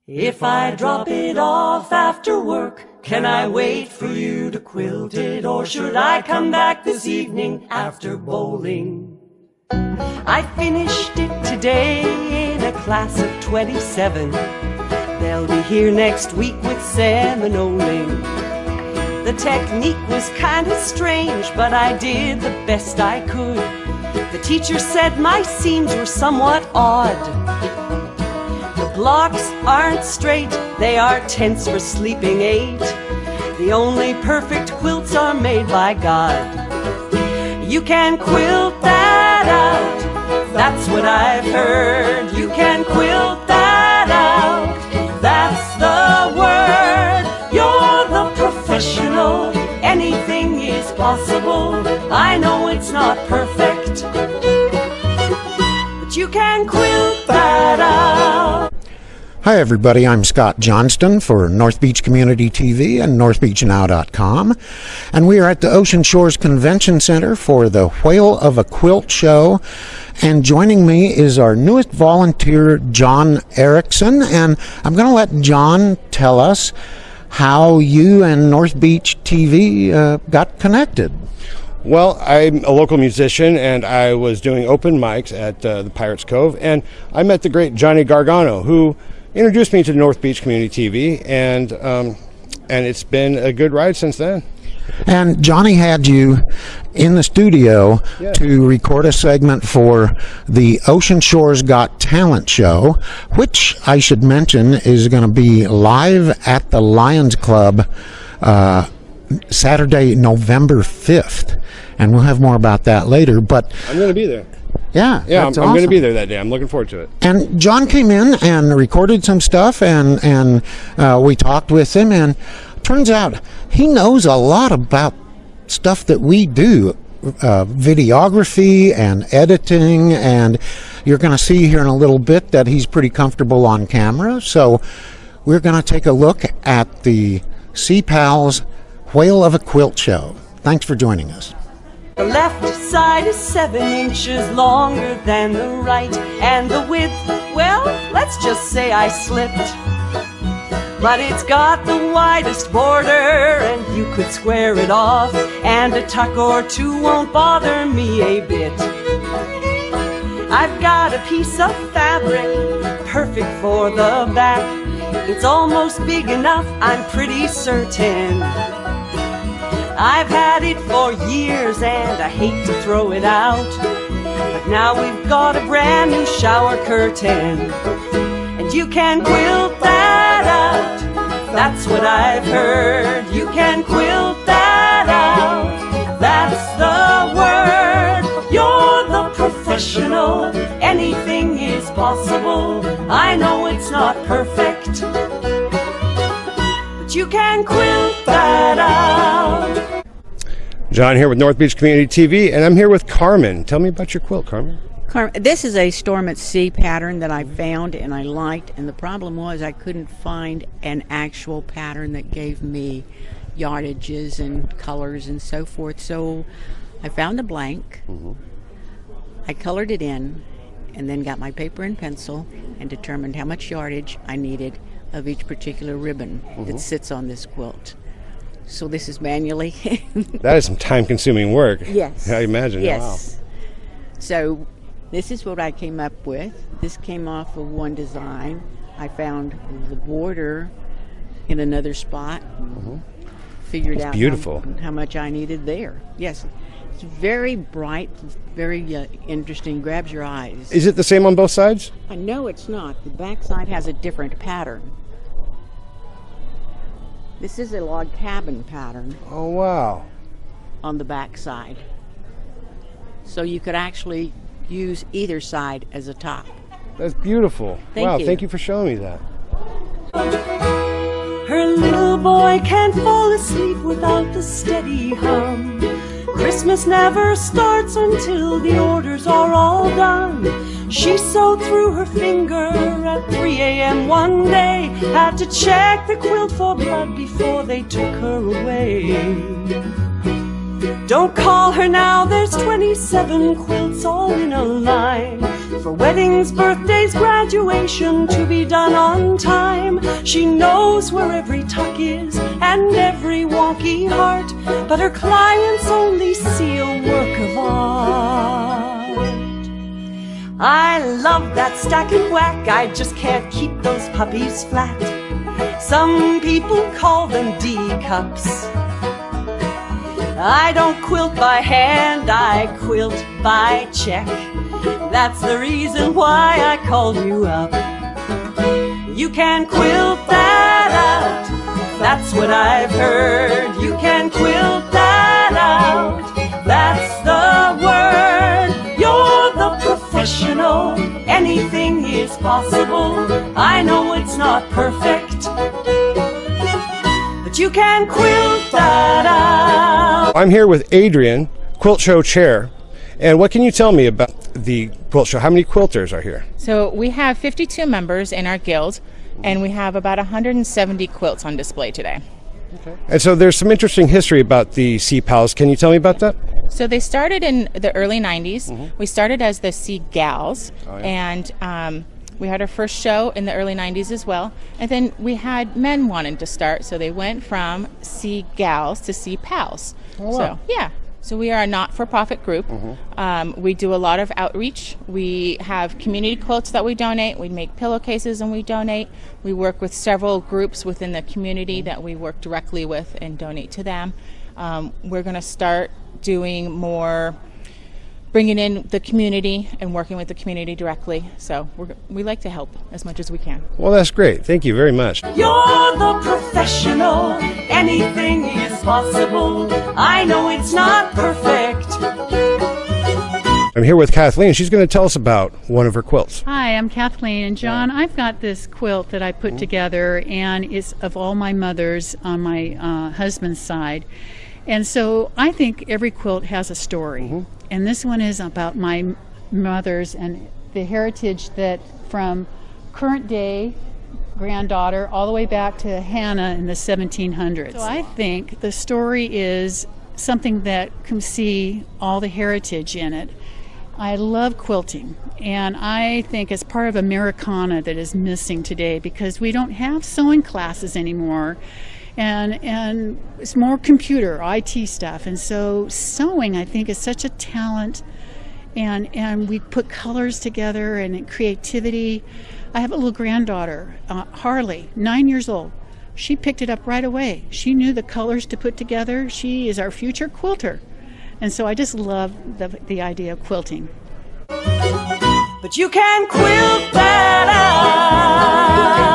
If I drop it off after work, can I wait for you to quilt it? Or should I come back this evening after bowling? I finished it today in a class of 27. They'll be here next week with Seminoling. The technique was kind of strange, but I did the best I could. The teacher said my seams were somewhat odd. The blocks aren't straight, they are tense for sleeping 8. The only perfect quilts are made by God. You can quilt that out, that's what I've heard. You can quilt that out, that's the word. You're the professional, anything is possible. I know it's not perfect, but you can quilt that out. Hi everybody, I'm Scott Johnston for North Beach Community TV and NorthBeachNow.com, and we are at the Ocean Shores Convention Center for the Whale of a Quilt Show, and joining me is our newest volunteer, John Erickson, and I'm going to let John tell us how you and North Beach TV got connected. Well, I'm a local musician, and I was doing open mics at the Pirates Cove, and I met the great Johnny Gargano, who introduced me to North Beach Community TV, and it's been a good ride since then. And Johnny had you in the studio to record a segment for the Ocean Shores Got Talent show, which I should mention is going to be live at the Lions Club Saturday, November 5th. And we'll have more about that later. But I'm going to be there. Yeah, I'm going to be there that day. I'm looking forward to it. And John came in and recorded some stuff, and we talked with him, and turns out he knows a lot about stuff that we do, videography and editing, and you're going to see here in a little bit that he's pretty comfortable on camera. So we're going to take a look at the Sea Pals Whale of a Quilt Show. Thanks for joining us. The left side is 7 inches longer than the right, and the width, well, let's just say I slipped. But it's got the widest border, and you could square it off, and a tuck or two won't bother me a bit. I've got a piece of fabric, perfect for the back. It's almost big enough, I'm pretty certain. I've had it for years and I hate to throw it out, but now we've got a brand new shower curtain. And you can quilt that out, that's what I've heard. You can quilt that out, that's the word. You're the professional, anything is possible. I know it's not perfect, but you can quilt that out. John here with North Beach Community TV, and I'm here with Carmen. Tell me about your quilt, Carmen. This is a Storm at Sea pattern that I found and I liked, and the problem was I couldn't find an actual pattern that gave me yardages and colors and so forth. So I found a blank, I colored it in, and then got my paper and pencil and determined how much yardage I needed of each particular ribbon that sits on this quilt. So this is manually. That is some time-consuming work. Yes. I imagine. Yes. Wow. So this is what I came up with. This came off of one design. I found the border in another spot. Figured out beautiful. How much I needed there. Yes. It's very bright, very interesting, grabs your eyes. Is it the same on both sides? No, it's not. The back side has a different pattern. This is a log cabin pattern. Oh, wow. On the back side. So you could actually use either side as a top. That's beautiful. Thank you. Thank you for showing me that. Her little boy can't fall asleep without the steady hum. Christmas never starts until the orders are all done. She sewed through her finger at 3 a.m. one day. Had to check the quilt for blood before they took her away. Don't call her now, there's 27 quilts all in a line. For weddings, birthdays, graduation to be done on time. She knows where every tuck is and every wonky heart, but her clients only see a work of art. I love that stack and whack, I just can't keep those puppies flat. Some people call them D-cups. I don't quilt by hand, I quilt by check. That's the reason why I called you up. You can quilt that out, that's what I've heard. You can quilt that out, that's the word. You're the professional, anything is possible. I know it's not perfect, but you can quilt that out. I'm here with Adrian, Quilt Show Chair. And what can you tell me about the Quilt Show? How many quilters are here? So we have 52 members in our guild, and we have about 170 quilts on display today. Okay. And so there's some interesting history about the Sea Pals. Can you tell me about that? So they started in the early 90s. We started as the Sea Gals, and we had our first show in the early 90s as well. And then we had men wanting to start, so they went from Sea Gals to Sea Pals. Oh, wow. So, yeah. So we are a not-for-profit group. We do a lot of outreach. We have community quilts that we donate. We make pillowcases and we donate. We work with several groups within the community that we work directly with and donate to them. We're going to start doing more, bringing in the community and working with the community directly. So we like to help as much as we can. Well, that's great. Thank you very much. You're the professional, anything is possible. I know it's not perfect. I'm here with Kathleen. She's going to tell us about one of her quilts. Hi, I'm Kathleen, and John, I've got this quilt that I put together, and it's of all my mothers on my husband's side. And so I think every quilt has a story. And this one is about my mother's and the heritage that from current day granddaughter all the way back to Hannah in the 1700s. So I think the story is something that can see all the heritage in it. I love quilting, and I think it's part of Americana that is missing today because we don't have sewing classes anymore. And it's more computer, IT stuff. And so sewing, I think, is such a talent. And we put colors together and creativity. I have a little granddaughter, Harley, 9 years old. She picked it up right away. She knew the colors to put together. She is our future quilter. And so I just love the idea of quilting. But you can quilt that out.